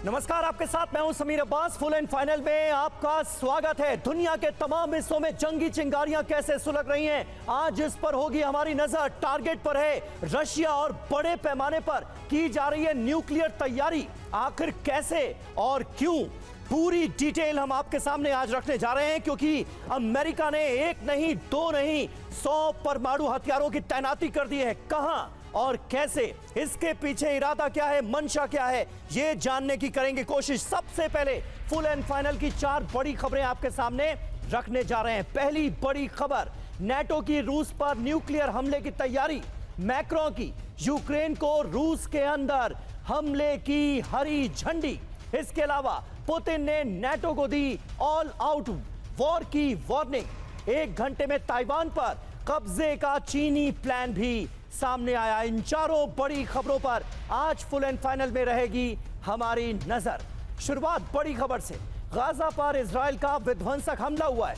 नमस्कार, आपके साथ मैं हूं Sameer Abbas. Full and final में आपका स्वागत है। दुनिया के तमाम हिस्सों में जंगी चिंगारियां कैसे सुलग रही हैं, आज इस पर होगी हमारी नजर। टारगेट पर है रशिया और बड़े पैमाने पर की जा रही है न्यूक्लियर तैयारी। आखिर कैसे और क्यों, पूरी डिटेल हम आपके सामने आज रखने जा रहे हैं, क्योंकि अमेरिका ने एक नहीं दो नहीं 100 परमाणु हथियारों की तैनाती कर दी है। कहां और कैसे, इसके पीछे इरादा क्या है, मंशा क्या है, ये जानने की करेंगे कोशिश। सबसे पहले फुल एंड फाइनल की 4 बड़ी खबरें आपके सामने रखने जा रहे हैं। पहली बड़ी खबर, नेटो की रूस पर न्यूक्लियर हमले की तैयारी। मैक्रों की यूक्रेन को रूस के अंदर हमले की हरी झंडी। इसके अलावा पुतिन ने नेटो को दी ऑल आउट वॉर की वार्निंग। 1 घंटे में ताइवान पर कब्जे का चीनी प्लान भी सामने आया। इन 4 बड़ी खबरों पर आज फुल एंड फाइनल में रहेगी हमारी नजर। शुरुआत बड़ी खबर से, गाजा पर इजराइल का विध्वंसक हमला हुआ है।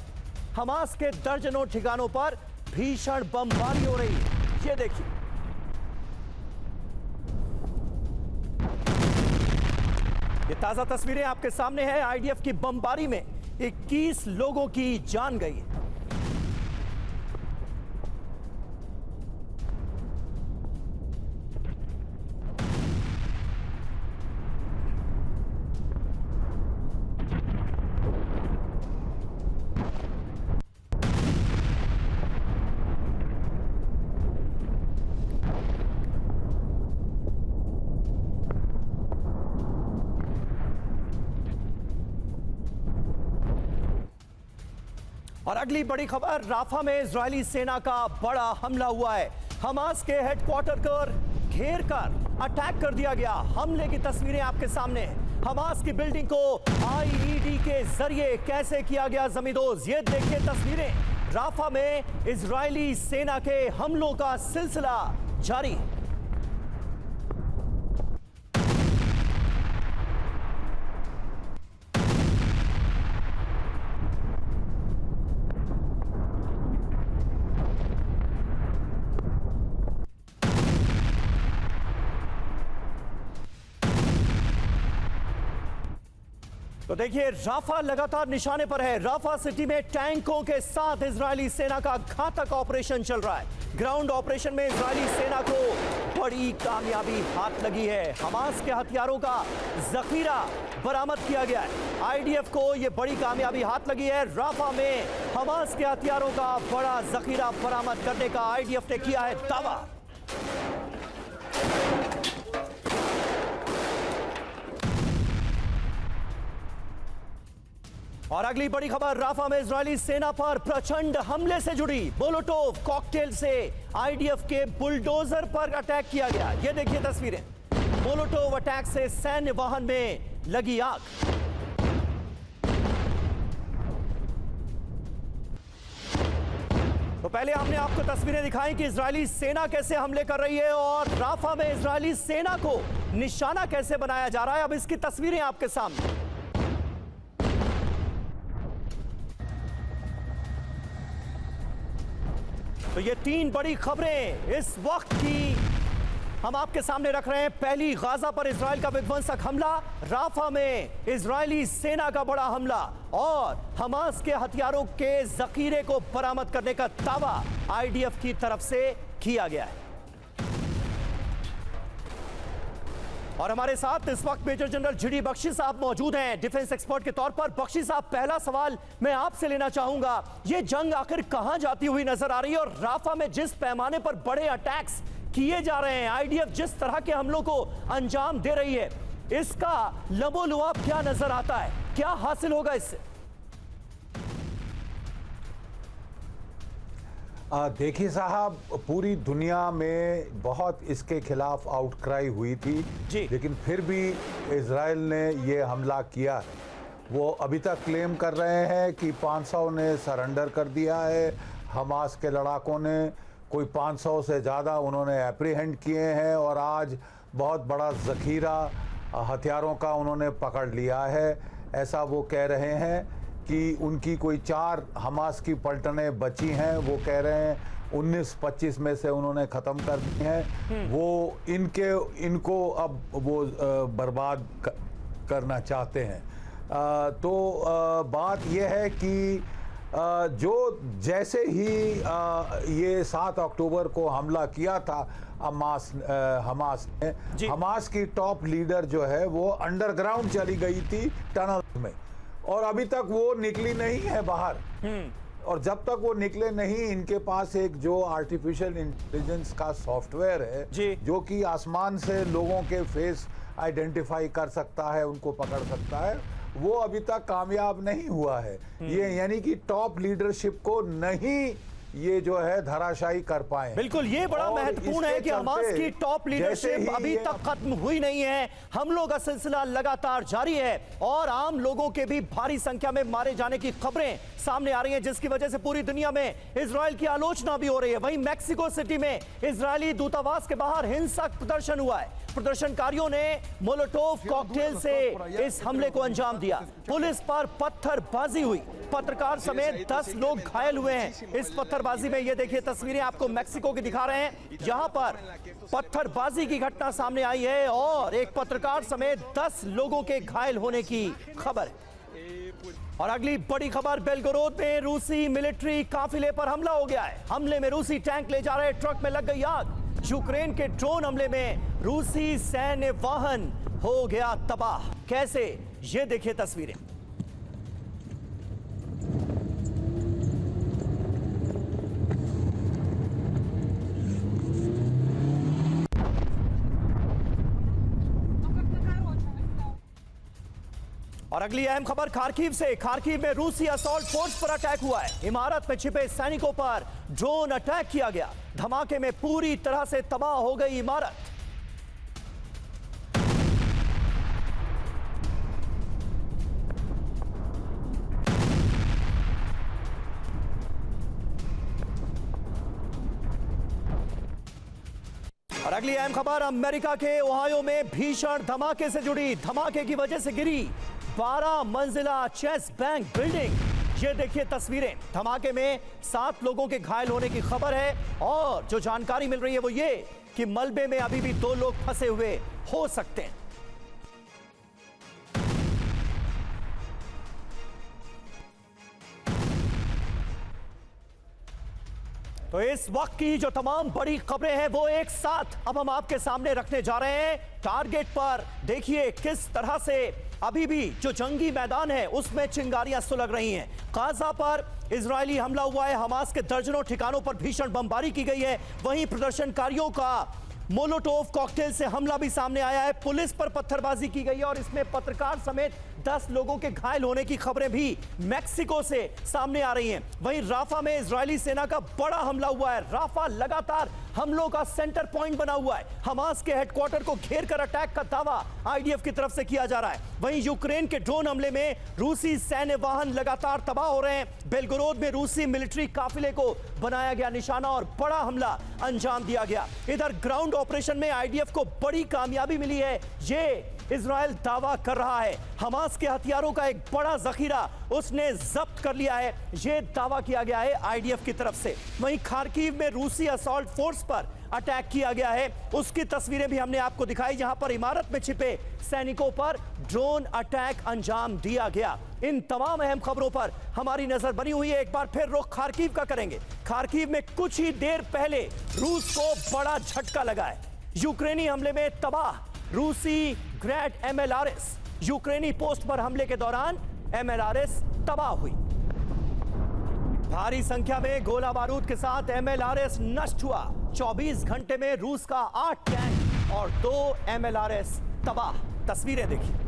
हमास के दर्जनों ठिकानों पर भीषण बमबारी हो रही है। ये देखिए, ये ताजा तस्वीरें आपके सामने हैं। आईडीएफ की बमबारी में 21 लोगों की जान गई। और अगली बड़ी खबर, राफा में इजरायली सेना का बड़ा हमला हुआ है। हमास के हेडक्वार्टर पर घेर कर अटैक कर दिया गया। हमले की तस्वीरें आपके सामने हैं। हमास की बिल्डिंग को आईईडी के जरिए कैसे किया गया जमींदोज, ये देखिए तस्वीरें। राफा में इजरायली सेना के हमलों का सिलसिला जारी। तो देखिए, राफा लगातार निशाने पर है। राफा सिटी में टैंकों के साथ इजरायली सेना का घातक ऑपरेशन चल रहा है। ग्राउंड ऑपरेशन में इजरायली सेना को बड़ी कामयाबी हाथ लगी है। हमास के हथियारों का जखीरा बरामद किया गया है। आईडीएफ को यह बड़ी कामयाबी हाथ लगी है। राफा में हमास के हथियारों का बड़ा जखीरा बरामद करने का आईडीएफ ने किया है दावा। और अगली बड़ी खबर, राफा में इजरायली सेना पर प्रचंड हमले से जुड़ी। मोलोटोव कॉकटेल से आईडीएफ के बुलडोजर पर अटैक किया गया। ये देखिए तस्वीरें। मोलोटोव अटैक से सैन्य वाहन में लगी आग। तो पहले हमने आपको तस्वीरें दिखाई कि इजरायली सेना कैसे हमले कर रही है और राफा में इजरायली सेना को निशाना कैसे बनाया जा रहा है। अब इसकी तस्वीरें आपके सामने। तो ये 3 बड़ी खबरें इस वक्त की हम आपके सामने रख रहे हैं। पहली, गाजा पर इजराइल का विध्वंसक हमला। राफा में इजरायली सेना का बड़ा हमला और हमास के हथियारों के जखीरे को बरामद करने का दावा आईडीएफ की तरफ से किया गया है। और हमारे साथ इस वक्त मेजर जनरल जीडी बख्शी साहब मौजूद हैं, डिफेंस एक्सपर्ट के तौर पर। बख्शी साहब, पहला सवाल मैं आपसे लेना चाहूंगा, ये जंग आखिर कहां जाती हुई नजर आ रही है और राफा में जिस पैमाने पर बड़े अटैक्स किए जा रहे हैं, आईडीएफ जिस तरह के हमलों को अंजाम दे रही है, इसका लबोलुआब क्या नजर आता है, क्या हासिल होगा इससे? देखिए साहब, पूरी दुनिया में बहुत इसके खिलाफ आउटक्राई हुई थी, लेकिन फिर भी इजराइल ने ये हमला किया है। वो अभी तक क्लेम कर रहे हैं कि 500 ने सरेंडर कर दिया है। हमास के लड़ाकों ने कोई 500 से ज़्यादा उन्होंने एप्रीहेंड किए हैं और आज बहुत बड़ा ज़खीरा हथियारों का उन्होंने पकड़ लिया है। ऐसा वो कह रहे हैं कि उनकी कोई 4 हमास की पलटनें बची हैं। वो कह रहे हैं 19-25 में से उन्होंने ख़त्म कर दी हैं। वो इनको अब वो बर्बाद करना चाहते हैं। तो बात यह है कि जो जैसे ही ये 7 अक्टूबर को हमला किया था हमास ने, हमास की टॉप लीडर जो है वो अंडरग्राउंड चली गई थी टनल में, और अभी तक वो निकली नहीं है बाहर। और जब तक वो निकले नहीं, इनके पास एक जो आर्टिफिशियल इंटेलिजेंस का सॉफ्टवेयर है जो कि आसमान से लोगों के फेस आइडेंटिफाई कर सकता है, उनको पकड़ सकता है, वो अभी तक कामयाब नहीं हुआ है। ये यानी कि टॉप लीडरशिप को नहीं ये जो है धराशायी कर पाए। बिल्कुल, ये बड़ा महत्वपूर्ण है कि हमास की टॉप लीडरशिप अभी तक खत्म हुई नहीं है। हमलों का सिलसिला लगातार जारी है और आम लोगों के भी भारी संख्या में मारे जाने की खबरें सामने आ रही हैं, जिसकी वजह से पूरी दुनिया में इजराइल की आलोचना भी हो रही है। वहीं मैक्सिको सिटी में इजरायली दूतावास के बाहर हिंसक प्रदर्शन हुआ है। प्रदर्शनकारियों ने मोलोटोव कॉकटेल से इस हमले को अंजाम दिया। पुलिस पर पत्थरबाजी हुई, पत्रकार समेत 10 लोग घायल हुए हैं इस पत्थरबाजी में। ये देखिए तस्वीरें आपको मैक्सिको की दिखा रहे हैं, जहां पर पत्थरबाजी की घटना सामने आई है और एक पत्रकार समेत 10 लोगों के घायल होने की खबर है। और अगली बड़ी खबर, बेलगोरोद में रूसी मिलिट्री काफिले पर हमला हो गया है। हमले में रूसी टैंक ले जा रहे ट्रक में लग गई आग। यूक्रेन के ड्रोन हमले में रूसी सैन्य वाहन हो गया तबाह। कैसे, ये देखिए तस्वीरें। और अगली अहम खबर खार्किव से। खार्किव में रूसी असॉल्ट फोर्स पर अटैक हुआ है। इमारत में छिपे सैनिकों पर ड्रोन अटैक किया गया। धमाके में पूरी तरह से तबाह हो गई इमारत। और अगली अहम खबर अमेरिका के ओहायो में भीषण धमाके से जुड़ी। धमाके की वजह से गिरी 12 मंजिला चेस बैंक बिल्डिंग। ये देखिए तस्वीरें। धमाके में 7 लोगों के घायल होने की खबर है और जो जानकारी मिल रही है वो ये कि मलबे में अभी भी 2 लोग फंसे हुए हो सकते हैं। तो इस वक्त की जो तमाम बड़ी खबरें हैं वो एक साथ अब हम आपके सामने रखने जा रहे हैं। टारगेट पर देखिए किस तरह से अभी भी जो जंगी मैदान है उसमें चिंगारियां सुलग रही हैं। गाजा पर इजरायली हमला हुआ है। हमास के दर्जनों ठिकानों पर भीषण बमबारी की गई है। वहीं प्रदर्शनकारियों का मोलोटोव कॉकटेल से हमला भी सामने आया है। पुलिस पर पत्थरबाजी की गई है और इसमें पत्रकार समेत 10 लोगों के घायल होने की खबरें भी मैक्सिको से सामने आ रही हैं। वहीं राफा में इजरायली सेना का बड़ा हमला हुआ है। राफा लगातार हमलों का सेंटर पॉइंट बना हुआ है। हमास के हेडक्वार्टर को घेर कर अटैक का दावा आईडीएफ की तरफ से किया जा रहा है। वहीं यूक्रेन के ड्रोन हमले में रूसी सैन्य वाहन लगातार तबाह हो रहे हैं। बेलगोरोद में रूसी मिलिट्री काफिले को बनाया गया निशाना और बड़ा हमला अंजाम दिया गया। इधर ग्राउंड ऑपरेशन में आईडीएफ को बड़ी कामयाबी मिली है, ये इजराइल दावा कर रहा है। हमास के हथियारों का एक बड़ा जखीरा उसने जब्त कर लिया है, यह दावा किया गया है आईडीएफ की तरफ से। वहीं खार्किव में रूसी असॉल्ट फोर्स पर अटैक किया गया है, उसकी तस्वीरें भी हमने आपको दिखाई, जहां पर इमारत में छिपे सैनिकों पर ड्रोन अटैक अंजाम दिया गया। इन तमाम अहम खबरों पर हमारी नजर बनी हुई है। एक बार फिर रुख खार्किव का करेंगे। खार्किव में कुछ ही देर पहले रूस को बड़ा झटका लगा है। यूक्रेनी हमले में तबाह रूसी ग्रैड MLRS। यूक्रेनी पोस्ट पर हमले के दौरान MLRS तबाह हुई। भारी संख्या में गोला बारूद के साथ MLRS नष्ट हुआ। 24 घंटे में रूस का 8 टैंक और 2 MLRS तबाह। तस्वीरें देखिए।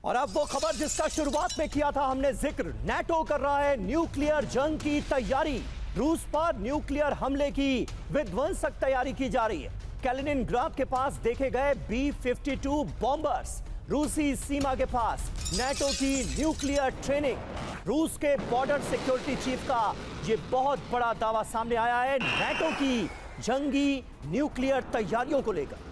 और अब वो खबर जिसका शुरुआत में किया था हमने जिक्र, नेटो कर रहा है न्यूक्लियर जंग की तैयारी। रूस पर न्यूक्लियर हमले की विध्वंसक तैयारी की जा रही है। कैलिनिनग्राड के पास देखे गए B-52 बॉम्बर्स रूसी सीमा के पास नेटो की न्यूक्लियर ट्रेनिंग। रूस के बॉर्डर सिक्योरिटी चीफ का यह बहुत बड़ा दावा सामने आया है नेटो की जंगी न्यूक्लियर तैयारियों को लेकर।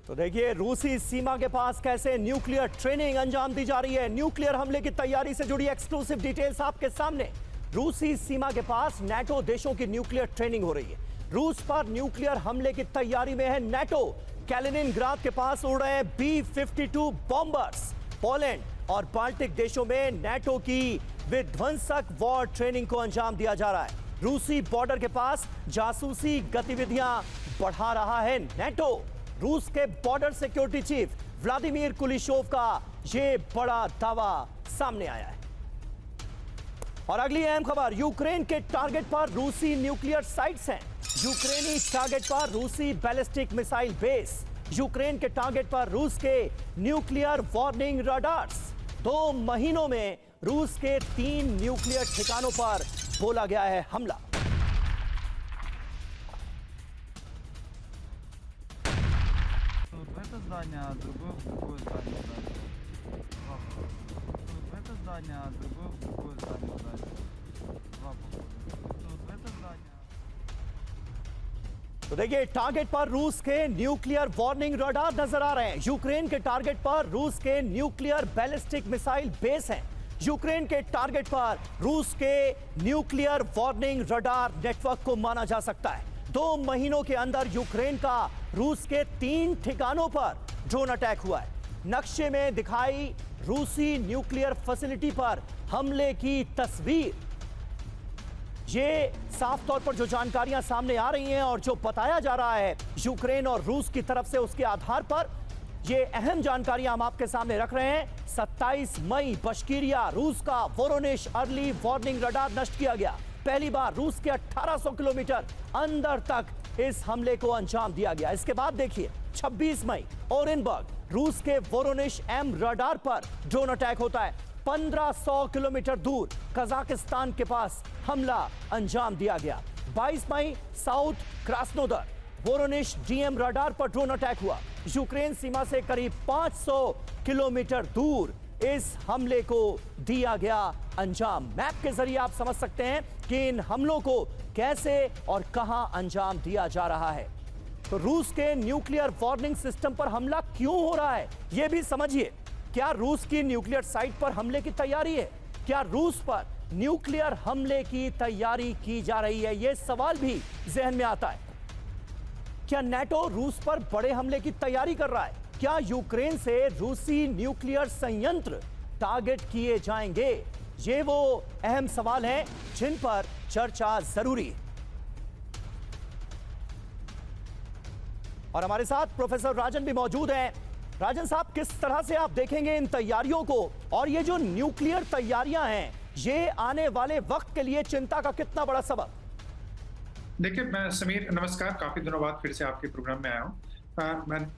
तो देखिए रूसी सीमा के पास कैसे न्यूक्लियर ट्रेनिंग अंजाम दी जा रही है। न्यूक्लियर हमले की तैयारी से जुड़ी एक्सक्लूसिव डिटेल्स आपके सामने। रूसी सीमा के पास नेटो देशों की न्यूक्लियर ट्रेनिंग हो रही है। रूस पर न्यूक्लियर हमले की तैयारी में है नेटो। कैलिनिनग्राद के पास उड़ रहे हैं B-52 बॉम्बर्स। पोलैंड और बाल्टिक देशों में नेटो की विध्वंसक वॉर ट्रेनिंग को अंजाम दिया जा रहा है। रूसी बॉर्डर के पास जासूसी गतिविधियां बढ़ा रहा है नेटो। रूस के बॉर्डर सिक्योरिटी चीफ व्लादिमीर कुलिशोव का यह बड़ा दावा सामने आया है। और अगली अहम खबर, यूक्रेन के टारगेट पर रूसी न्यूक्लियर साइट्स हैं। यूक्रेनी टारगेट पर रूसी बैलिस्टिक मिसाइल बेस। यूक्रेन के टारगेट पर रूस के न्यूक्लियर वार्निंग रडार्स। 2 महीनों में रूस के 3 न्यूक्लियर ठिकानों पर बोला गया है हमला। Это здание, а другое в другое здание дальше. Вот это здание, а другое в другое здание дальше. 2 похода. Вот это здание. तो देखिए टारगेट पर रूस के न्यूक्लियर वार्निंग रडार नजर आ रहे हैं। यूक्रेन के टारगेट पर रूस के न्यूक्लियर बैलिस्टिक मिसाइल बेस हैं। यूक्रेन के टारगेट पर रूस के न्यूक्लियर वार्निंग रडार नेटवर्क को माना जा सकता है। 2 महीनों के अंदर यूक्रेन का रूस के 3 ठिकानों पर ड्रोन अटैक हुआ है। नक्शे में दिखाई रूसी न्यूक्लियर फैसिलिटी पर हमले की तस्वीर। ये साफ तौर पर जो जानकारियां सामने आ रही हैं और जो बताया जा रहा है यूक्रेन और रूस की तरफ से, उसके आधार पर ये अहम जानकारियां हम आपके सामने रख रहे हैं। 27 मई बशकीरिया रूस का वोरोनिश अर्ली वार्निंग रडार नष्ट किया गया। पहली बार रूस के 1800 किलोमीटर अंदर तक इस हमले को अंजाम दिया गया। इसके बाद देखिए 26 मई ओरेनबर्ग रूस के वोरोनिश एम रडार पर ड्रोन अटैक होता है। 1500 किलोमीटर दूर कजाकिस्तान के पास हमला अंजाम दिया गया। 22 मई south Krasnodar Voronezh DM radar पर ड्रोन अटैक हुआ। यूक्रेन सीमा से करीब 500 किलोमीटर दूर इस हमले को दिया गया अंजाम। मैप के जरिए आप समझ सकते हैं कि इन हमलों को कैसे और कहां अंजाम दिया जा रहा है। तो रूस के न्यूक्लियर वार्निंग सिस्टम पर हमला क्यों हो रहा है, यह भी समझिए। क्या रूस की न्यूक्लियर साइट पर हमले की तैयारी है? क्या रूस पर न्यूक्लियर हमले की तैयारी की जा रही है? यह सवाल भी जहन में आता है। क्या नेटो रूस पर बड़े हमले की तैयारी कर रहा है? क्या यूक्रेन से रूसी न्यूक्लियर संयंत्र टारगेट किए जाएंगे? ये वो अहम सवाल हैं जिन पर चर्चा जरूरी है। और हमारे साथ प्रोफेसर राजन भी मौजूद हैं। राजन साहब, किस तरह से आप देखेंगे इन तैयारियों को, और ये जो न्यूक्लियर तैयारियां हैं ये आने वाले वक्त के लिए चिंता का कितना बड़ा सबब? देखिए, मैं समीर, नमस्कार। काफी दिनों बाद फिर से आपके प्रोग्राम में आया हूँ।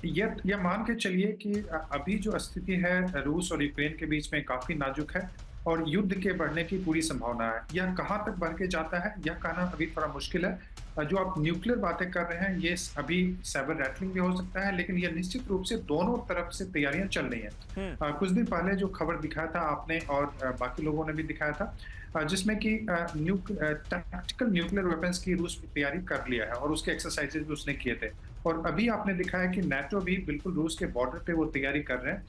ये मान के चलिए कि अभी जो स्थिति है रूस और यूक्रेन के बीच में काफी नाजुक है और युद्ध के बढ़ने की पूरी संभावना है। यह कहां तक बढ़ के जाता है यह कहना अभी थोड़ा मुश्किल है। जो आप न्यूक्लियर बातें कर रहे हैं ये अभी साइबर रैटलिंग भी हो सकता है, लेकिन यह निश्चित रूप से दोनों तरफ से तैयारियां चल रही हैं। कुछ दिन पहले जो खबर दिखाया था आपने और बाकी लोगों ने भी दिखाया था, जिसमें कि टैक्टिकल न्यूक्लियर वेपन्स की रूस तैयारी कर लिया है और उसके एक्सरसाइजेज भी उसने किए थे। और अभी आपने दिखाया कि नाटो भी बिल्कुल रूस के बॉर्डर पे वो तैयारी कर रहे हैं।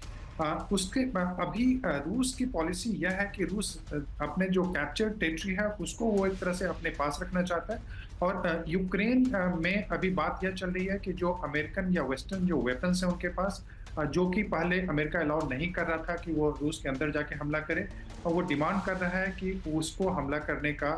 उसके अभी रूस की पॉलिसी यह है कि रूस अपने जो कैप्चर टेरिटरी है उसको वो एक तरह से अपने पास रखना चाहता है। और यूक्रेन में अभी बात यह चल रही है कि जो अमेरिकन या वेस्टर्न जो वेपन्स हैं उनके पास, जो कि पहले अमेरिका अलाउ नहीं कर रहा था कि वो रूस के अंदर जाके हमला करे, और वो डिमांड कर रहा है कि उसको हमला करने का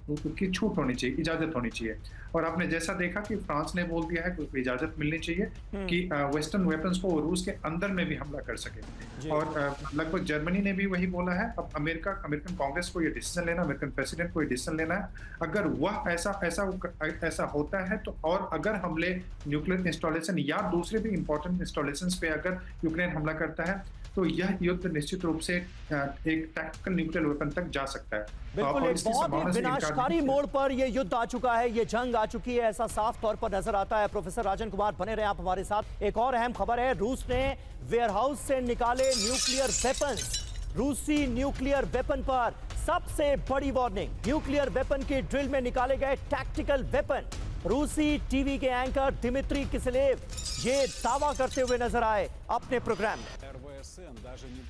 उसकी छूट होनी चाहिए, इजाज़त होनी चाहिए। और आपने जैसा देखा कि फ्रांस ने बोल दिया है कि उसको इजाज़त मिलनी चाहिए कि वेस्टर्न वेपन्स को वो रूस के अंदर में भी हमला कर सके। और लगभग जर्मनी ने भी वही बोला है। अब अमेरिकन कांग्रेस को ये डिसीजन लेना, अमेरिकन प्रेसिडेंट को ये डिसीजन लेना है। अगर वह ऐसा होता है तो, और अगर हमले न्यूक्लियर इंस्टॉलेशन या दूसरे भी इंपॉर्टेंट इंस्टॉलेशन पे अगर यूक्रेन हमला करता है तो यह युद्ध निश्चित रूप से एक टैक्टिकल न्यूक्लियर वेपन तक जा सकता है। बिल्कुल, और एक इसकी बहुत संभावना ही से इनकार विनाशकारी नहीं मोड़ पर यह युद्ध आ चुका है, ये जंग आ चुकी है, ऐसा साफ तौर पर नजर आता है। प्रोफेसर राजन कुमार बने रहे आप हमारे साथ। एक और अहम खबर है, रूस ने वेयरहाउस से निकाले न्यूक्लियर वेपन्स। रूसी न्यूक्लियर वेपन पर सबसे बड़ी वार्निंग, न्यूक्लियर वेपन की ड्रिल में निकाले गए टैक्टिकल वेपन। रूसी टीवी के एंकर दिमित्री किसलेव ये दावा करते हुए नजर आए अपने प्रोग्राम में। РВСН даже не...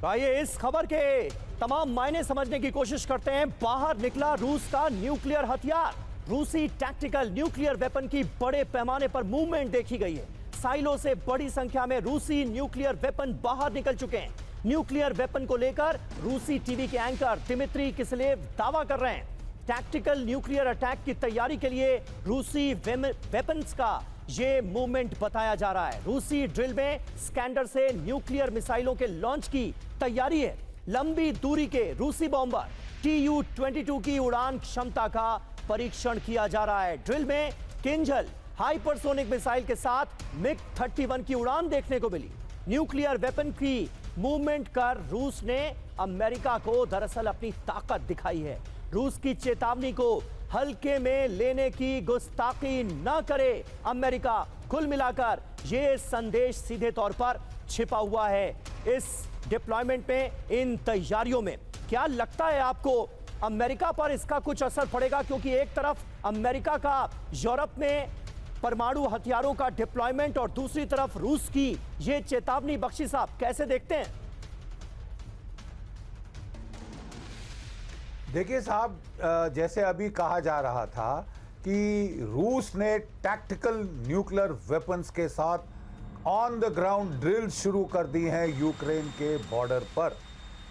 तो आइए इस खबर के तमाम मायने समझने की कोशिश करते हैं। बाहर निकला रूस का न्यूक्लियर हथियार। रूसी टैक्टिकल न्यूक्लियर वेपन की बड़े पैमाने पर मूवमेंट देखी गई है। साइलों से बड़ी संख्या में रूसी न्यूक्लियर वेपन बाहर निकल चुके हैं। न्यूक्लियर वेपन को लेकर रूसी टीवी के एंकर दिमित्री किसलेव दावा कर रहे हैं। टैक्टिकल न्यूक्लियर अटैक की तैयारी के लिए रूसी वेपन्स का ये मूवमेंट बताया जा रहा है। रूसी ड्रिल में स्कैंडर से न्यूक्लियर मिसाइलों के लॉन्च की तैयारी है। लंबी दूरी के रूसी बॉम्बर Tu-22 की उड़ान क्षमता का परीक्षण किया जा रहा है। ड्रिल में किंजल हाइपरसोनिक मिसाइल के साथ MiG-31 की उड़ान देखने को मिली। न्यूक्लियर वेपन की मूवमेंट कर रूस ने अमेरिका को दरअसल अपनी ताकत दिखाई है। रूस की चेतावनी को हल्के में लेने की गुस्ताखी न करे अमेरिका। कुल मिलाकर यह संदेश सीधे तौर पर छिपा हुआ है इस डिप्लॉयमेंट में, इन तैयारियों में। क्या लगता है आपको अमेरिका पर इसका कुछ असर पड़ेगा? क्योंकि एक तरफ अमेरिका का यूरोप में परमाणु हथियारों का डिप्लॉयमेंट और दूसरी तरफ रूस की ये चेतावनी। बख्शी साहब कैसे देखते हैं? देखिए साहब, जैसे अभी कहा जा रहा था कि रूस ने टैक्टिकल न्यूक्लियर वेपन्स के साथ ऑन द ग्राउंड ड्रिल शुरू कर दी हैं यूक्रेन के बॉर्डर पर।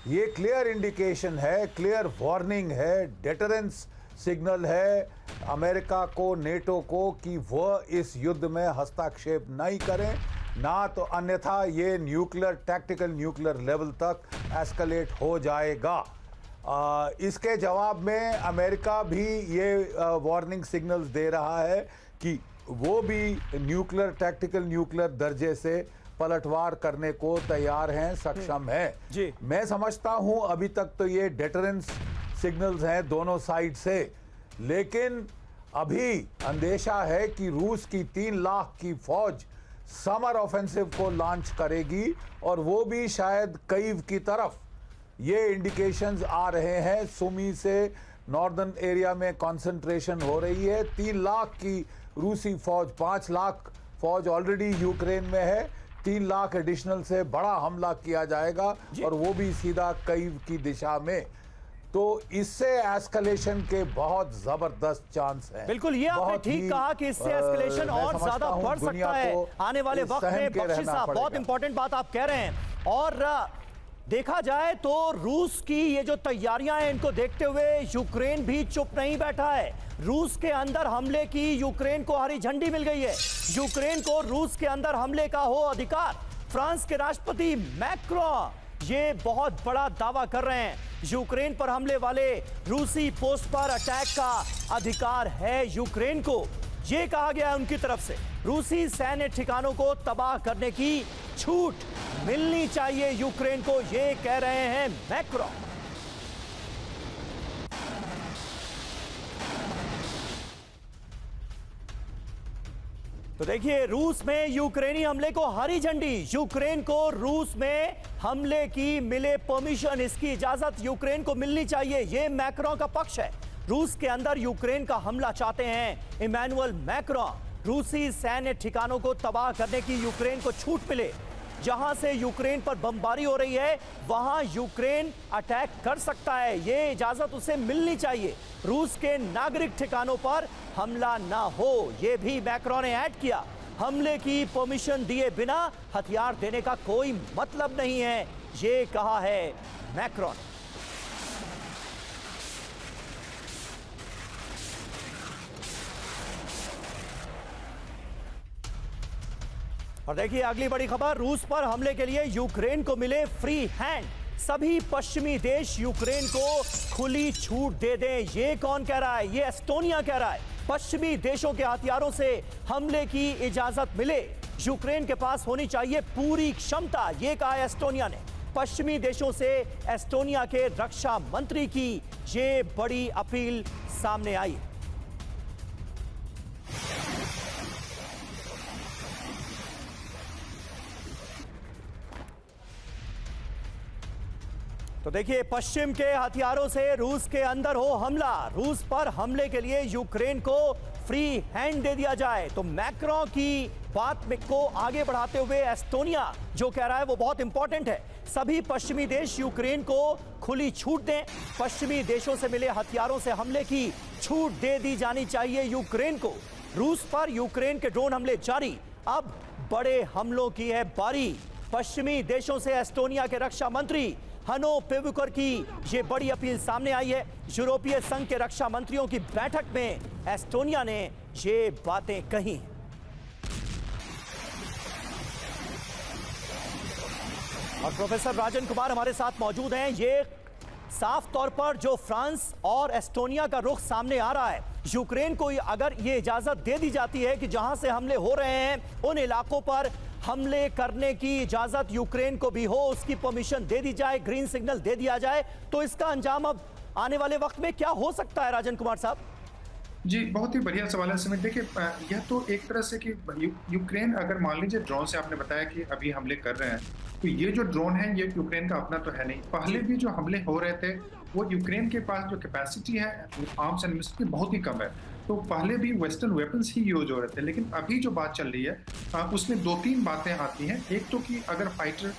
ये क्लियर इंडिकेशन है, क्लियर वार्निंग है, डेटरेंस सिग्नल है अमेरिका को, नेटो को कि वह इस युद्ध में हस्तक्षेप नहीं करें, ना तो अन्यथा ये न्यूक्लियर टैक्टिकल न्यूक्लियर लेवल तक एस्केलेट हो जाएगा। इसके जवाब में अमेरिका भी ये वार्निंग सिग्नल्स दे रहा है कि वो भी न्यूक्लियर टैक्टिकल न्यूक्लियर दर्जे से पलटवार करने को तैयार हैं, सक्षम है। जी। मैं समझता हूं अभी तक तो ये डेटरेंस सिग्नल्स हैं दोनों साइड से, लेकिन अभी अंदेशा है कि रूस की 3 लाख की फौज समर ऑफेंसिव को लॉन्च करेगी और वो भी शायद कीव की तरफ। ये इंडिकेशंस आ रहे हैं। सुमी से नॉर्दर्न एरिया में कंसंट्रेशन हो रही है। 3 लाख की रूसी फौज, 5 लाख फौज ऑलरेडी यूक्रेन में है, 3 लाख एडिशनल से बड़ा हमला किया जाएगा और वो भी सीधा कीव की दिशा में। तो इससे एस्केलेशन के बहुत जबरदस्त चांस हैं। बिल्कुल, ये आपने ठीक कहा कि इससे एस्केलेशन और ज्यादा बढ़ सकता है आने वाले वक्त में। बख्शी साहब, बहुत इंपॉर्टेंट बात आप कह रहे हैं। और देखा जाए तो रूस की ये जो तैयारियां हैं, इनको देखते हुए यूक्रेन भी चुप नहीं बैठा है। रूस के अंदर हमले की यूक्रेन को हरी झंडी मिल गई है। यूक्रेन को रूस के अंदर हमले का हो अधिकार। फ्रांस के राष्ट्रपति मैक्रों ये बहुत बड़ा दावा कर रहे हैं, यूक्रेन पर हमले वाले रूसी पोस्ट पर अटैक का अधिकार है यूक्रेन को। ये कहा गया है उनकी तरफ से, रूसी सैन्य ठिकानों को तबाह करने की छूट मिलनी चाहिए यूक्रेन को, ये कह रहे हैं मैक्रों। तो देखिए, रूस में यूक्रेनी हमले को हरी झंडी। यूक्रेन को रूस में हमले की मिले परमिशन, इसकी इजाजत यूक्रेन को मिलनी चाहिए, यह मैक्रों का पक्ष है। रूस के अंदर यूक्रेन का हमला चाहते हैं इमैनुअल मैक्रों। रूसी सैन्य ठिकानों को तबाह करने की यूक्रेन को छूट मिले। जहां से यूक्रेन पर बमबारी हो रही है वहां यूक्रेन अटैक कर सकता है, यह इजाजत उसे मिलनी चाहिए। रूस के नागरिक ठिकानों पर हमला ना हो, यह भी मैक्रों ने ऐड किया। हमले की परमिशन दिए बिना हथियार देने का कोई मतलब नहीं है, यह कहा है मैक्रों ने। और देखिए अगली बड़ी खबर, रूस पर हमले के लिए यूक्रेन को मिले फ्री हैंड। सभी पश्चिमी देश यूक्रेन को खुली छूट दे दें। ये कौन कह रहा है? ये एस्टोनिया कह रहा है। पश्चिमी देशों के हथियारों से हमले की इजाजत मिले, यूक्रेन के पास होनी चाहिए पूरी क्षमता, ये कहा है एस्टोनिया ने। पश्चिमी देशों से एस्टोनिया के रक्षा मंत्री की ये बड़ी अपील सामने आई है। तो देखिए, पश्चिम के हथियारों से रूस के अंदर हो हमला, रूस पर हमले के लिए यूक्रेन को फ्री हैंड दे दिया जाए। तो मैक्रों की बात में को आगे बढ़ाते हुए एस्टोनिया जो कह रहा है वो बहुत इंपॉर्टेंट है। सभी पश्चिमी देश यूक्रेन को खुली छूट दें, पश्चिमी देशों से मिले हथियारों से हमले की छूट दे दी जानी चाहिए यूक्रेन को। रूस पर यूक्रेन के ड्रोन हमले जारी, अब बड़े हमलों की है बारी। पश्चिमी देशों से एस्टोनिया के रक्षा मंत्री हनो पेवुकर की ये बड़ी अपील सामने आई है। यूरोपीय संघ के रक्षा मंत्रियों की बैठक में एस्टोनिया ने ये बातें कही। और प्रोफेसर राजन कुमार हमारे साथ मौजूद हैं। ये साफ तौर पर जो फ्रांस और एस्टोनिया का रुख सामने आ रहा है, यूक्रेन को अगर ये इजाजत दे दी जाती है कि जहां से हमले हो रहे हैं उन इलाकों पर हमले करने की इजाजत यूक्रेन को भी हो, उसकी परमिशन दे दी जाए, ग्रीन सिग्नल दे दिया जाए, तो इसका अंजाम अब आने वाले वक्त में क्या हो सकता है राजन कुमार साहब? जी, बहुत ही बढ़िया सवाल है समीर। देखिए, यह तो एक तरह से कि यूक्रेन अगर मान लीजिए ड्रोन से आपने बताया कि अभी हमले कर रहे हैं, तो ये जो ड्रोन है ये यूक्रेन का अपना तो है नहीं। पहले भी जो हमले हो रहे थे वो यूक्रेन के पास जो कैपेसिटी है आर्म्स एंड मिसाइल्स की बहुत ही कम है। तो पहले भी वेस्टर्न वेपन्स ही यूज हो रहे थे, लेकिन अभी जो बात चल रही है उसमें 2-3 बातें आती हैं। एक तो कि अगर फाइटर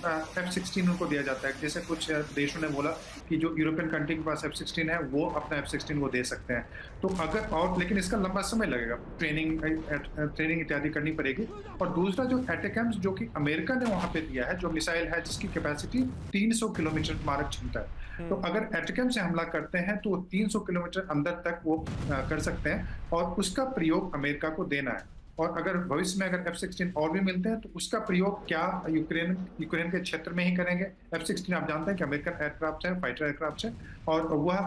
F-16 उनको दिया जाता है, जैसे कुछ देशों ने बोला कि जो यूरोपियन कंट्री के पास F-16 है वो अपना F-16 वो दे सकते हैं। तो अगर और लेकिन इसका लंबा समय लगेगा, ट्रेनिंग इत्यादि करनी पड़ेगी। और दूसरा जो एटेकम्स जो कि अमेरिका ने वहाँ पे दिया है, जो मिसाइल है जिसकी कैपेसिटी 300 किलोमीटर मारक क्षमता है, तो अगर एटकम से हमला करते हैं तो 300 किलोमीटर अंदर तक वो कर सकते हैं और उसका प्रयोग अमेरिका को देना है। और अगर भविष्य में अगर F-16 और भी मिलते हैं तो उसका प्रयोग क्या यूक्रेन के क्षेत्र में ही करेंगे। F-16 आप जानते हैं कि अमेरिकन एयरक्राफ्ट है, फाइटर एयरक्राफ्ट है, और वह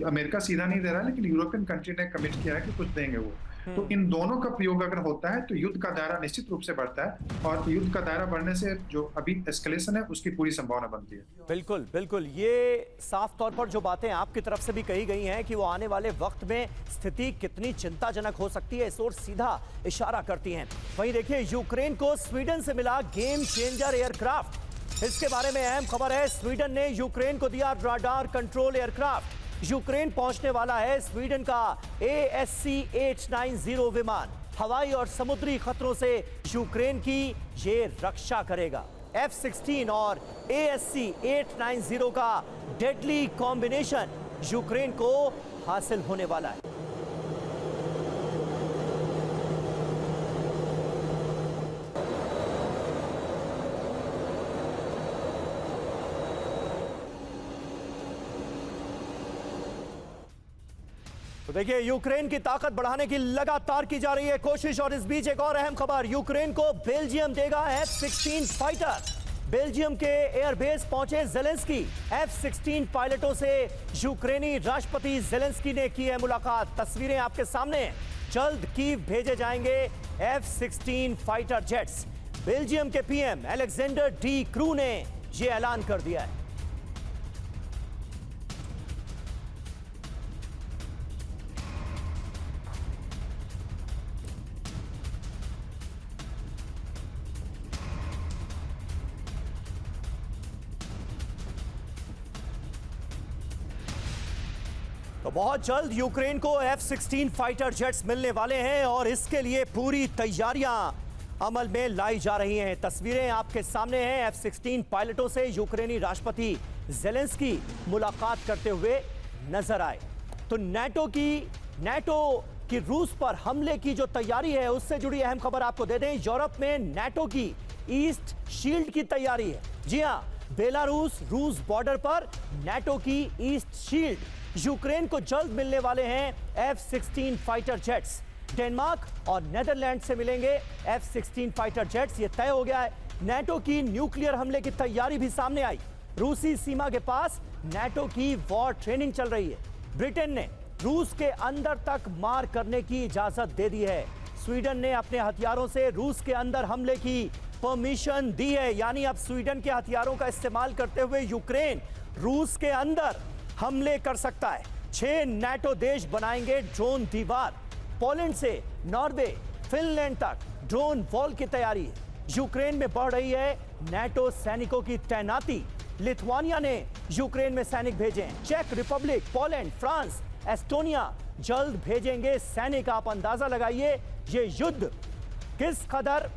अमेरिका सीधा नहीं दे रहा है, लेकिन यूरोपियन कंट्री ने कमिट किया है कि कुछ देंगे वो। तो इन दोनों का प्रयोग अगर होता है तो युद्ध का दायरा निश्चित रूप से बढ़ता है, और युद्ध का दायरा बढ़ने से जो अभी एस्केलेशन है उसकी पूरी संभावना बनती है। बिल्कुल बिल्कुल, ये साफ तौर पर जो बातें आपकी तरफ से भी कही गई हैं कि वो आने वाले वक्त में स्थिति कितनी चिंताजनक हो सकती है, इस ओर सीधा इशारा करती हैं। वहीं देखिए, यूक्रेन को स्वीडन से मिला गेम चेंजर एयरक्राफ्ट, इसके बारे में अहम खबर है। स्वीडन ने यूक्रेन को दिया राडार कंट्रोल एयरक्राफ्ट। यूक्रेन पहुंचने वाला है स्वीडन का ASC-890 विमान। हवाई और समुद्री खतरों से यूक्रेन की ये रक्षा करेगा। F-16 और ASC-890 का डेडली कॉम्बिनेशन यूक्रेन को हासिल होने वाला है। तो देखिए, यूक्रेन की ताकत बढ़ाने की लगातार की जा रही है कोशिश। और इस बीच एक और अहम खबर, यूक्रेन को बेल्जियम देगा F-16 फाइटर। बेल्जियम के एयरबेस पहुंचे जेलेंस्की। F-16 पायलटों से यूक्रेनी राष्ट्रपति जेलेंस्की ने की है मुलाकात। तस्वीरें आपके सामने हैं। जल्द कीव भेजे जाएंगे F-16 फाइटर जेट्स। बेल्जियम के पीएम अलेक्जेंडर डी क्रू ने यह ऐलान कर दिया है। तो बहुत जल्द यूक्रेन को F-16 फाइटर जेट्स मिलने वाले हैं और इसके लिए पूरी तैयारियां अमल में लाई जा रही हैं। तस्वीरें आपके सामने हैं। F-16 पायलटों से यूक्रेनी राष्ट्रपति जेलेंस्की मुलाकात करते हुए नजर आए। तो नाटो की रूस पर हमले की जो तैयारी है उससे जुड़ी अहम खबर आपको दे दें। यूरोप में नाटो की ईस्ट शील्ड की तैयारी है। जी हां, बेलारूस रूस बॉर्डर पर नाटो की ईस्ट शील्ड। यूक्रेन को जल्द मिलने वाले हैं F-16 फाइटर जेट्स। डेनमार्क और नेदरलैंड से मिलेंगे F-16 फाइटर जेट्स, ये तय हो गया है। नाटो की न्यूक्लियर हमले की तैयारी भी सामने आई। रूसी सीमा के पास नाटो की वॉर ट्रेनिंग चल रही है। ब्रिटेन ने रूस के अंदर तक मार करने की इजाजत दे दी है। स्वीडन ने अपने हथियारों से रूस के अंदर हमले की परमिशन दी है, यानी अब स्वीडन के हथियारों का इस्तेमाल करते हुए यूक्रेन रूस के अंदर हमले कर सकता है। 6 नाटो देश बनाएंगे ड्रोन दीवार। पोलैंड से नॉर्वे, फिनलैंड तक ड्रोन वॉल की तैयारी है। यूक्रेन में बढ़ रही है नाटो सैनिकों की तैनाती। लिथुआनिया ने यूक्रेन में सैनिक भेजे हैं। चेक रिपब्लिक, पोलैंड, फ्रांस, एस्टोनिया जल्द भेजेंगे सैनिक। आप अंदाजा लगाइए ये युद्ध किस कदर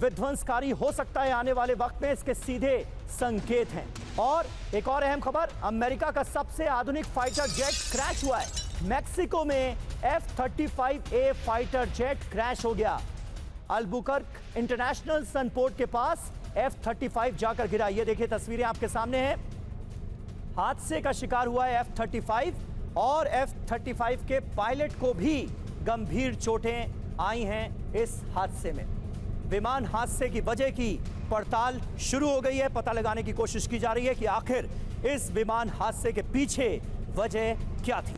विध्वंसकारी हो सकता है आने वाले वक्त में, इसके सीधे संकेत हैं। और एक और अहम खबर, अमेरिका का सबसे आधुनिक फाइटर जेट क्रैश हुआ है। मैक्सिको में F-35A फाइटर जेट क्रैश हो गया। अल्बुकर्क इंटरनेशनल सनपोर्ट के पास F-35 जाकर गिरा। ये देखिए तस्वीरें आपके सामने हैं। हादसे का शिकार हुआ है F-35 और F-35 के पायलट को भी गंभीर चोटें आई हैं इस हादसे में। विमान हादसे की वजह की पड़ताल शुरू हो गई है। पता लगाने की कोशिश की जा रही है कि आखिर इस विमान हादसे के पीछे वजह क्या थी।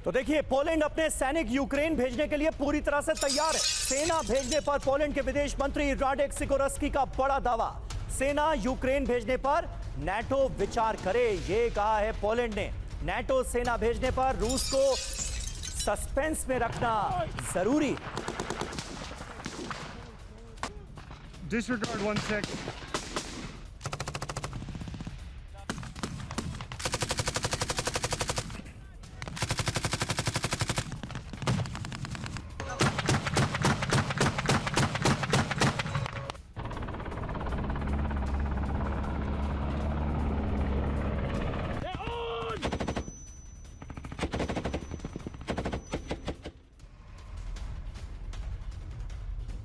तो देखिए, पोलैंड अपने सैनिक यूक्रेन भेजने के लिए पूरी तरह से तैयार है। सेना भेजने पर पोलैंड के विदेश मंत्री राडेक सिकोरस्की का बड़ा दावा। सेना यूक्रेन भेजने पर नाटो विचार करे, ये कहा है पोलैंड ने। नाटो सेना भेजने पर रूस को सस्पेंस में रखना जरूरी। Disregard 1 second.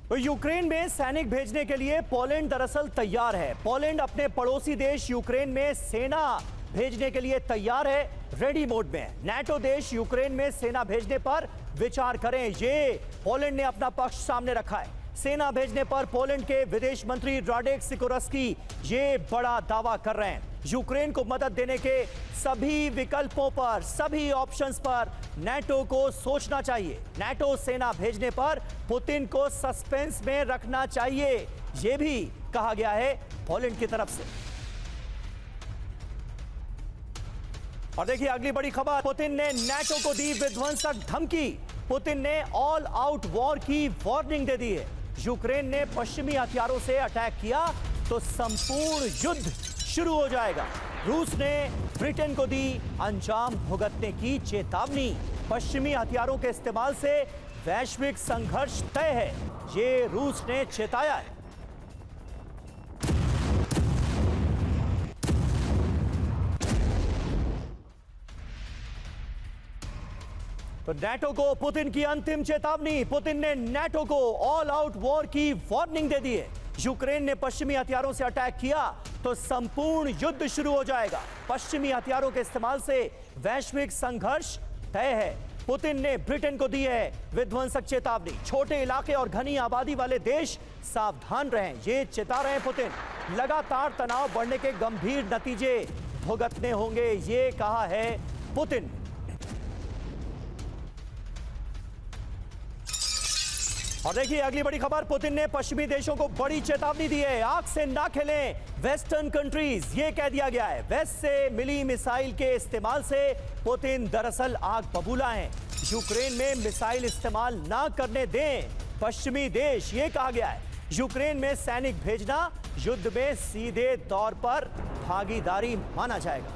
तो यूक्रेन में सैनिक भेजने के लिए पोलैंड दरअसल तैयार है। पोलैंड अपने पड़ोसी देश यूक्रेन में सेना भेजने के लिए तैयार है, रेडी मोड में। नाटो देश यूक्रेन में सेना भेजने पर विचार करें, ये पोलैंड ने अपना पक्ष सामने रखा है। सेना भेजने पर पोलैंड के विदेश मंत्री राडेक सिकोरस्की ये बड़ा दावा कर रहे हैं। यूक्रेन को मदद देने के सभी विकल्पों पर, सभी ऑप्शंस पर नाटो को सोचना चाहिए। नाटो सेना भेजने पर पुतिन को सस्पेंस में रखना चाहिए, यह भी कहा गया है पोलैंड की तरफ से। और देखिए अगली बड़ी खबर, पुतिन ने नाटो को दी विध्वंसक धमकी। पुतिन ने ऑल आउट वॉर की वार्निंग दे दी है। यूक्रेन ने पश्चिमी हथियारों से अटैक किया तो संपूर्ण युद्ध शुरू हो जाएगा। रूस ने ब्रिटेन को दी अंजाम भुगतने की चेतावनी। पश्चिमी हथियारों के इस्तेमाल से वैश्विक संघर्ष तय है, ये रूस ने चेताया है। तो नाटो को पुतिन की अंतिम चेतावनी। पुतिन ने नाटो को ऑल आउट वॉर की वार्निंग दे दी है। यूक्रेन ने पश्चिमी हथियारों से अटैक किया तो संपूर्ण युद्ध शुरू हो जाएगा। पश्चिमी हथियारों के इस्तेमाल से वैश्विक संघर्ष तय है। पुतिन ने ब्रिटेन को दी है विध्वंसक चेतावनी। छोटे इलाके और घनी आबादी वाले देश सावधान रहें, ये चेता रहे हैं पुतिन। लगातार तनाव बढ़ने के गंभीर नतीजे भुगतने होंगे, ये कहा है पुतिन। और देखिए अगली बड़ी खबर, पुतिन ने पश्चिमी देशों को बड़ी चेतावनी दी है। आग से ना खेलें वेस्टर्न कंट्रीज, ये कह दिया गया है। वेस्ट से मिली मिसाइल के इस्तेमाल से पुतिन दरअसल आग बबूला है। यूक्रेन में मिसाइल इस्तेमाल ना करने दें पश्चिमी देश, ये कहा गया है। यूक्रेन में सैनिक भेजना युद्ध में सीधे तौर पर भागीदारी माना जाएगा।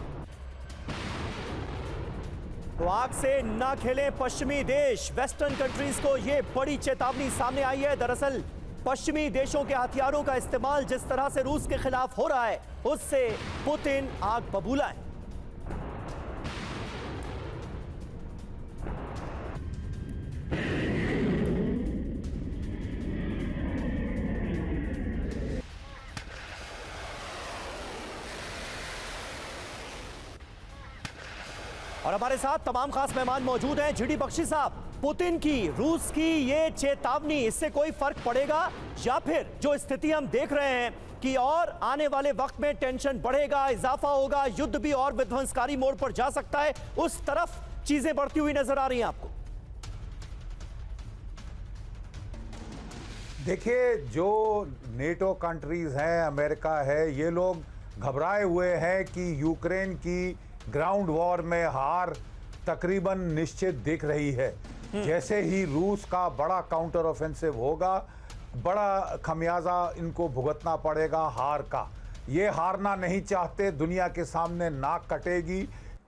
तो आग से ना खेलें पश्चिमी देश, वेस्टर्न कंट्रीज को यह बड़ी चेतावनी सामने आई है। दरअसल पश्चिमी देशों के हथियारों का इस्तेमाल जिस तरह से रूस के खिलाफ हो रहा है, उससे पुतिन आग बबूला है। और हमारे साथ तमाम खास मेहमान मौजूद हैं। जीडी बख्शी साहब, पुतिन की, रूस की ये चेतावनी, इससे कोई फर्क पड़ेगा या फिर जो स्थिति हम देख रहे हैं कि और आने वाले वक्त में टेंशन बढ़ेगा, इजाफा होगा, युद्ध भी और विध्वंसकारी मोड़ पर जा सकता है, उस तरफ चीजें बढ़ती हुई नजर आ रही हैं आपको? देखिए, जो नेटो कंट्रीज हैं, अमेरिका है, ये लोग घबराए हुए हैं कि यूक्रेन की ग्राउंड वॉर में हार तकरीबन निश्चित दिख रही है। जैसे ही रूस का बड़ा काउंटर ऑफेंसिव होगा, बड़ा खमियाजा इनको भुगतना पड़ेगा हार का। ये हारना नहीं चाहते, दुनिया के सामने नाक कटेगी।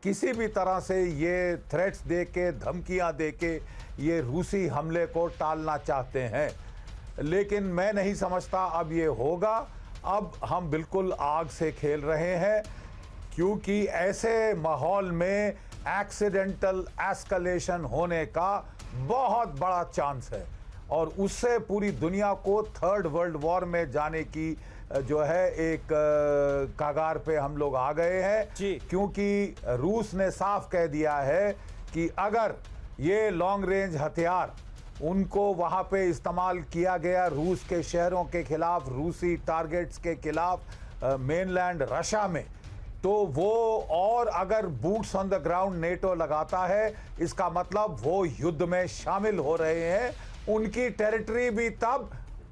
किसी भी तरह से ये थ्रेट्स दे के, धमकियाँ दे के ये रूसी हमले को टालना चाहते हैं, लेकिन मैं नहीं समझता अब ये होगा। अब हम बिल्कुल आग से खेल रहे हैं, क्योंकि ऐसे माहौल में एक्सीडेंटल एस्केलेशन होने का बहुत बड़ा चांस है और उससे पूरी दुनिया को थर्ड वर्ल्ड वॉर में जाने की जो है एक कगार पे हम लोग आ गए हैं। क्योंकि रूस ने साफ कह दिया है कि अगर ये लॉन्ग रेंज हथियार उनको वहाँ पे इस्तेमाल किया गया रूस के शहरों के खिलाफ, रूसी टारगेट्स के खिलाफ मेनलैंड रशिया में, तो वो और अगर boots on the ground NATO लगाता है, इसका मतलब वो युद्ध में शामिल हो रहे हैं। उनकी टेरिटरी भी तब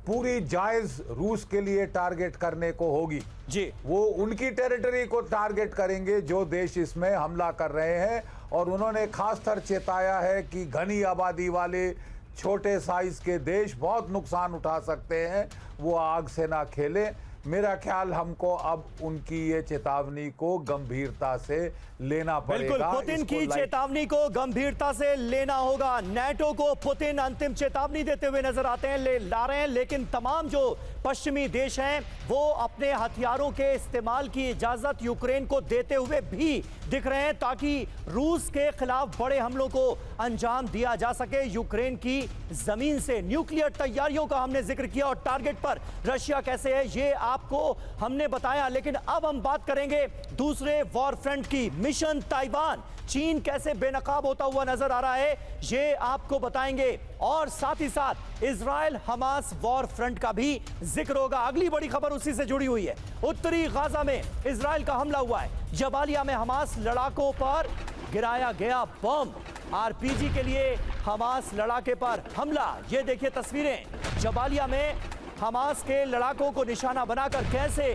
पूरी जायज रूस के लिए टारगेट करने को होगी जी। वो उनकी टेरिटरी को टारगेट करेंगे जो देश इसमें हमला कर रहे हैं। और उन्होंने खासकर चेताया है कि घनी आबादी वाले छोटे साइज के देश बहुत नुकसान उठा सकते हैं, वो आग से ना खेलें। मेरा ख्याल हमको अब उनकी ये चेतावनी को गंभीरता से लेना पड़ेगा। बिल्कुल, पुतिन की चेतावनी को गंभीरता से लेना होगा। नाटो को पुतिन अंतिम चेतावनी देते हुए नजर आते हैं, ला रहे हैं, लेकिन तमाम जो पश्चिमी देश हैं वो अपने हथियारों के इस्तेमाल की इजाजत यूक्रेन को देते हुए भी दिख रहे हैं, ताकि रूस के खिलाफ बड़े हमलों को अंजाम दिया जा सके यूक्रेन की जमीन से। न्यूक्लियर तैयारियों का हमने जिक्र किया और टारगेट पर रशिया कैसे है ये आपको हमने बताया, लेकिन अब हम बात करेंगे दूसरे वॉर फ्रंट की। मिशन ताइवान, चीन कैसे बेनकाब होता हुआ नजर आ रहा है ये आपको बताएंगे, और साथ ही साथ इजराइल हमास वॉर फ्रंट का भी जिक्र होगा। अगली बड़ी खबर उसी से जुड़ी हुई है। उत्तरी गाजा में इजराइल का हमला हुआ है। जबालिया में हमास लड़ाकों पर गिराया गया बम। आरपीजी के लिए हमास लड़ाके पर हमला। ये देखिए तस्वीरें, जबालिया में हमास के लड़ाकों को निशाना बनाकर कैसे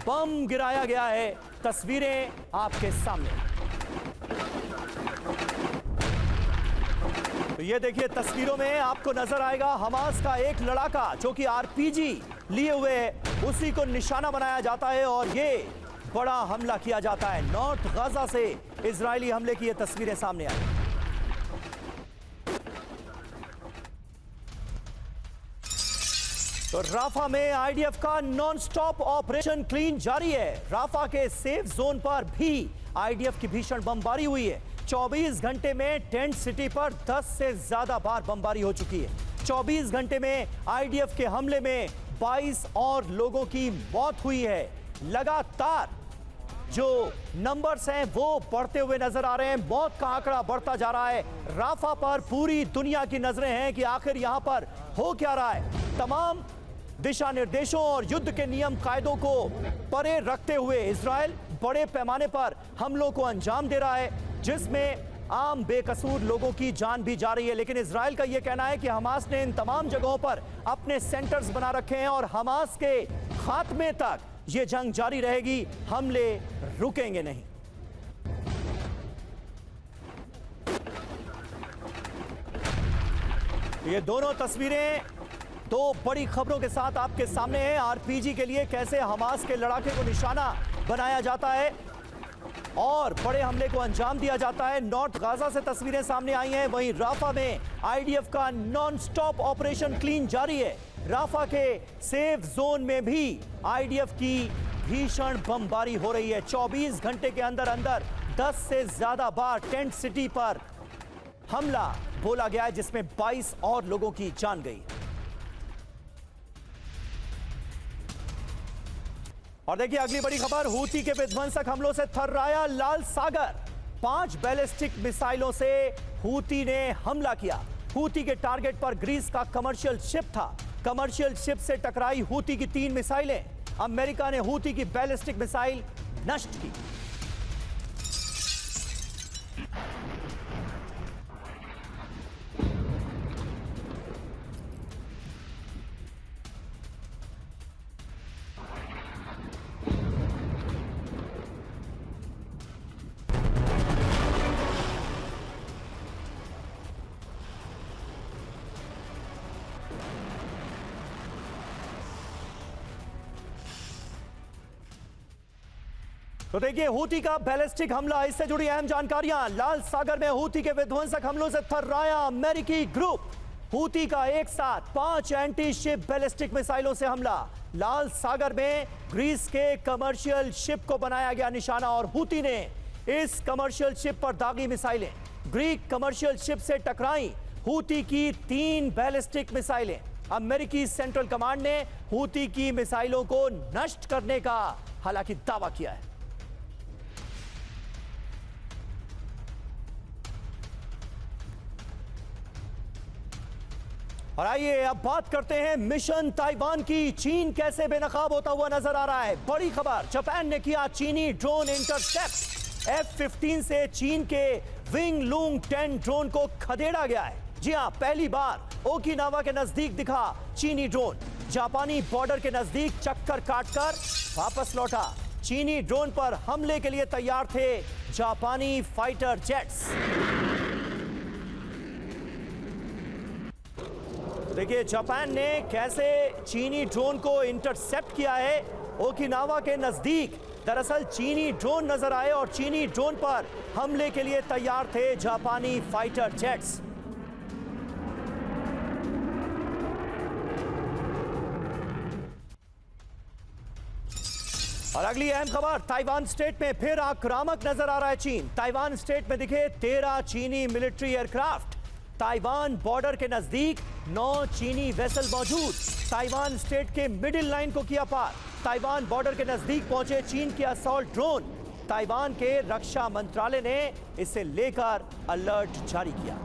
बम गिराया गया है, तस्वीरें आपके सामने। तो ये देखिए तस्वीरों में आपको नजर आएगा हमास का एक लड़ाका जो कि आरपीजी लिए हुए है, उसी को निशाना बनाया जाता है और ये बड़ा हमला किया जाता है। नॉर्थ गाजा से इजरायली हमले की ये तस्वीरें सामने आई। तो राफा में आईडीएफ का नॉन स्टॉप ऑपरेशन क्लीन जारी है। राफा के सेफ जोन पर भी आईडीएफ की भीषण बमबारी हुई है। 24 घंटे में टेंट सिटी पर 10 से ज्यादा बार बमबारी हो चुकी है। 24 घंटे में आईडीएफ के हमले में 22 और लोगों की मौत हुई है। लगातार जो नंबर्स हैं वो बढ़ते हुए नजर आ रहे हैं, मौत का आंकड़ा बढ़ता जा रहा है। राफा पर पूरी दुनिया की नजरें हैं कि आखिर यहां पर हो क्या रहा है। तमाम दिशा निर्देशों और युद्ध के नियम कायदों को परे रखते हुए इजराइल बड़े पैमाने पर हमलों को अंजाम दे रहा है, जिसमें आम बेकसूर लोगों की जान भी जा रही है। लेकिन इजराइल का यह कहना है कि हमास ने इन तमाम जगहों पर अपने सेंटर्स बना रखे हैं और हमास के खात्मे तक ये जंग जारी रहेगी, हमले रुकेंगे नहीं। ये दोनों तस्वीरें दो बड़ी खबरों के साथ आपके सामने हैं। आरपीजी के लिए कैसे हमास के लड़ाके को निशाना बनाया जाता है और बड़े हमले को अंजाम दिया जाता है। नॉर्थ गाजा से तस्वीरें सामने आई हैं, वहीं राफा में आईडीएफ का नॉन स्टॉप ऑपरेशन क्लीन जारी है। राफा के सेफ जोन में भी आईडीएफ की भीषण बमबारी हो रही है। 24 घंटे के अंदर अंदर 10 से ज्यादा बार टेंट सिटी पर हमला बोला गया है, जिसमें 22 और लोगों की जान गई। और देखिए अगली बड़ी खबर, हूती के विध्वंसक हमलों से थर्राया लाल सागर। 5 बैलिस्टिक मिसाइलों से हूती ने हमला किया। हूती के टारगेट पर ग्रीस का कमर्शियल शिप था। कमर्शियल शिप से टकराई हूती की 3 मिसाइलें। अमेरिका ने हूती की बैलिस्टिक मिसाइल नष्ट की। तो देखिए हूती का बैलिस्टिक हमला, इससे जुड़ी अहम जानकारियां। लाल सागर में हूती के विध्वंसक हमलों से थर्राया अमेरिकी ग्रुप। हूती का एक साथ 5 एंटी शिप बैलिस्टिक मिसाइलों से हमला। लाल सागर में ग्रीस के कमर्शियल शिप को बनाया गया निशाना और हूती ने इस कमर्शियल शिप पर दागी मिसाइलें। ग्रीक कमर्शियल शिप से टकराई हूती की 3 बैलिस्टिक मिसाइलें। अमेरिकी सेंट्रल कमांड ने हूती की मिसाइलों को नष्ट करने का हालांकि दावा किया है। और आइए अब बात करते हैं मिशन ताइवान की। चीन कैसे बेनकाब होता हुआ नजर आ रहा है। बड़ी खबर, जापान ने किया चीनी ड्रोन इंटरसेप्ट। F-15 से चीन के विंग लूंग 10 ड्रोन को खदेड़ा गया है। जी हां, पहली बार ओकिनावा के नजदीक दिखा चीनी ड्रोन। जापानी बॉर्डर के नजदीक चक्कर काटकर वापस लौटा। चीनी ड्रोन पर हमले के लिए तैयार थे जापानी फाइटर जेट्स। देखिए जापान ने कैसे चीनी ड्रोन को इंटरसेप्ट किया है ओकिनावा के नजदीक। दरअसल चीनी ड्रोन नजर आए और चीनी ड्रोन पर हमले के लिए तैयार थे जापानी फाइटर जेट्स। और अगली अहम खबर, ताइवान स्टेट में फिर आक्रामक नजर आ रहा है चीन। ताइवान स्टेट में दिखे 13 चीनी मिलिट्री एयरक्राफ्ट। ताइवान बॉर्डर के नजदीक 9 चीनी वेसल मौजूद। ताइवान स्टेट के मिडिल लाइन को किया पार। ताइवान बॉर्डर के नजदीक पहुंचे चीन के असॉल्ट ड्रोन। ताइवान के रक्षा मंत्रालय ने इसे लेकर अलर्ट जारी किया।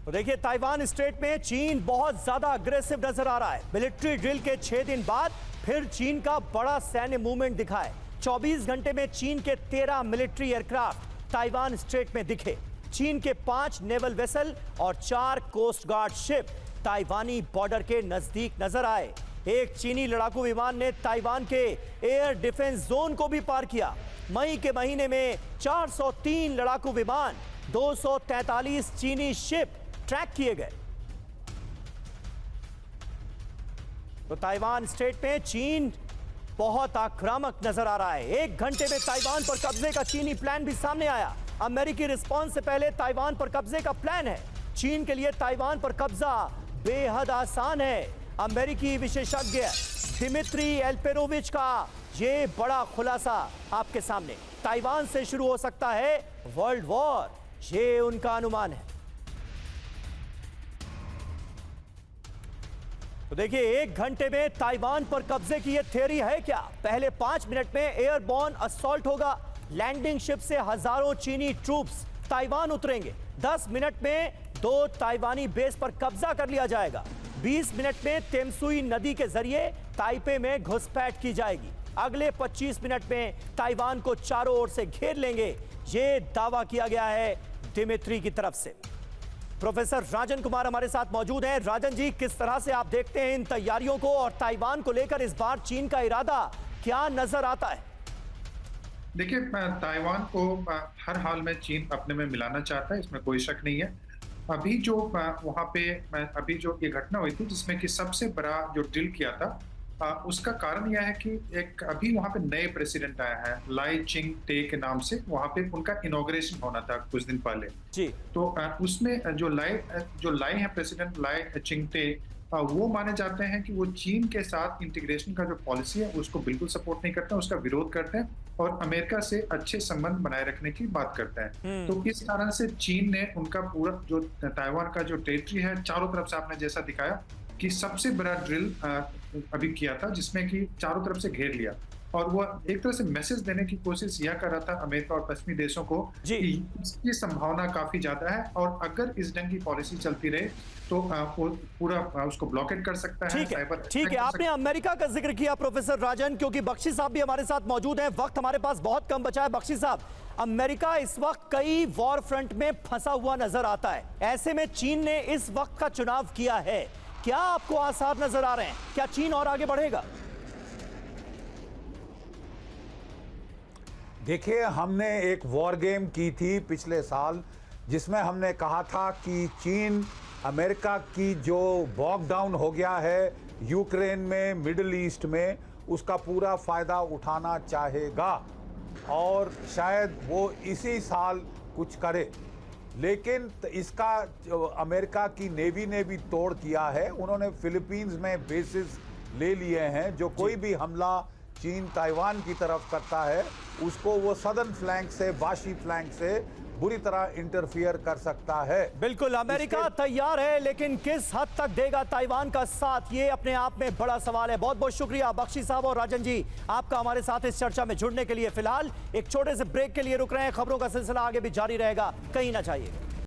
तो देखिए ताइवान स्टेट में चीन बहुत ज्यादा अग्रेसिव नजर आ रहा है। मिलिट्री ड्रिल के 6 दिन बाद फिर चीन का बड़ा सैन्य मूवमेंट दिखा है। 24 घंटे में चीन के 13 मिलिट्री एयरक्राफ्ट ताइवान स्टेट में दिखे। चीन के 5 नेवल वेसल और 4 कोस्ट गार्ड शिप ताइवानी बॉर्डर के नजदीक नजर आए। एक चीनी लड़ाकू विमान ने ताइवान के एयर डिफेंस जोन को भी पार किया। मई के महीने में 403 लड़ाकू विमान, 243 चीनी शिप ट्रैक किए गए। तो ताइवान स्टेट में चीन बहुत आक्रामक नजर आ रहा है। 1 घंटे में ताइवान पर कब्जे का चीनी प्लान भी सामने आया। अमेरिकी रिस्पॉन्स से पहले ताइवान पर कब्जे का प्लान है। चीन के लिए ताइवान पर कब्जा बेहद आसान है। अमेरिकी विशेषज्ञ दिमित्री एल्पेरोविच का ये बड़ा खुलासा आपके सामने। ताइवान से शुरू हो सकता है वर्ल्ड वॉर, ये उनका अनुमान है। तो देखिए 1 घंटे में ताइवान पर कब्जे की ये थ्योरी है क्या? पहले 5 मिनट में एयरबॉर्न असॉल्ट होगा। लैंडिंग शिप से हजारों चीनी ट्रूप्स ताइवान उतरेंगे। 10 मिनट में 2 ताइवानी बेस पर कब्जा कर लिया जाएगा। 20 मिनट में तेमसुई नदी के जरिए ताइपे में घुसपैठ की जाएगी। अगले 25 मिनट में ताइवान को चारों ओर से घेर लेंगे। ये दावा किया गया है दिमित्री की तरफ से। प्रोफेसर राजन कुमार हमारे साथ मौजूद हैं। राजन जी, किस तरह से आप देखते हैं इन तैयारियों को और ताइवान को लेकर इस बार चीन का इरादा क्या नजर आता है? देखिए, ताइवान को हर हाल में चीन अपने में मिलाना चाहता है, इसमें कोई शक नहीं है। अभी जो वहां पे अभी जो ये घटना हुई थी जिसमें कि सबसे बड़ा जो ड्रिल किया था, उसका कारण यह है कि एक अभी वहां पे नए प्रेसिडेंट आया है लाई चिंग टे के नाम से। वहां पे उनका इनॉग्रेशन होना था कुछ दिन पहले जी। तो उसमें जो लाई है प्रेसिडेंट लाई चिंग टे, वो माने जाते हैं कि वो चीन के साथ इंटीग्रेशन का जो पॉलिसी है उसको बिल्कुल सपोर्ट नहीं करते हैं, उसका विरोध करते हैं और अमेरिका से अच्छे संबंध बनाए रखने की बात करते हैं। तो इस कारण से चीन ने उनका पूरा जो ताइवान का जो टेरिटरी है चारों तरफ से, आपने जैसा दिखाया कि सबसे बड़ा ड्रिल अभी किया था जिसमें कि चारों तरफ से घेर लिया और वो एक तरह से मैसेज देने की कोशिश यह कर रहा था अमेरिका और पश्चिमी देशों को कि इसकी संभावना काफी ज्यादा है और अगर इस ढंग की पॉलिसी चलती रहे तो वो पूरा उसको ब्लॉकेट कर सकता है। ठीक है, आपने अमेरिका का जिक्र किया प्रोफेसर राजन, क्योंकि बख्शी साहब भी हमारे साथ मौजूद हैं। वक्त हमारे पास बहुत कम बचा है। बख्शी साहब, अमेरिका इस वक्त कई वॉर फ्रंट में फंसा हुआ नजर आता है, ऐसे में चीन ने इस वक्त का चुनाव किया है, क्या आपको आसार नजर आ रहे हैं? क्या चीन और आगे बढ़ेगा? देखिए, हमने एक वॉर गेम की थी पिछले साल जिसमें हमने कहा था कि चीन अमेरिका की जो बॉग डाउन हो गया है यूक्रेन में, मिडिल ईस्ट में, उसका पूरा फ़ायदा उठाना चाहेगा और शायद वो इसी साल कुछ करे। लेकिन इसका अमेरिका की नेवी ने भी तोड़ किया है। उन्होंने फिलीपींस में बेसिस ले लिए हैं। जो कोई भी हमला चीन ताइवान की तरफ करता है उसको वो सदर्न फ्लैंक से, बाशी फ्लैंक से बुरी तरह इंटरफियर कर सकता है। बिल्कुल, अमेरिका तैयार है, लेकिन किस हद तक देगा ताइवान का साथ, ये अपने आप में बड़ा सवाल है। बहुत बहुत शुक्रिया बख्शी साहब और राजन जी आपका हमारे साथ इस चर्चा में जुड़ने के लिए। फिलहाल एक छोटे से ब्रेक के लिए रुक रहे हैं। खबरों का सिलसिला आगे भी जारी रहेगा, कहीं ना जाइए।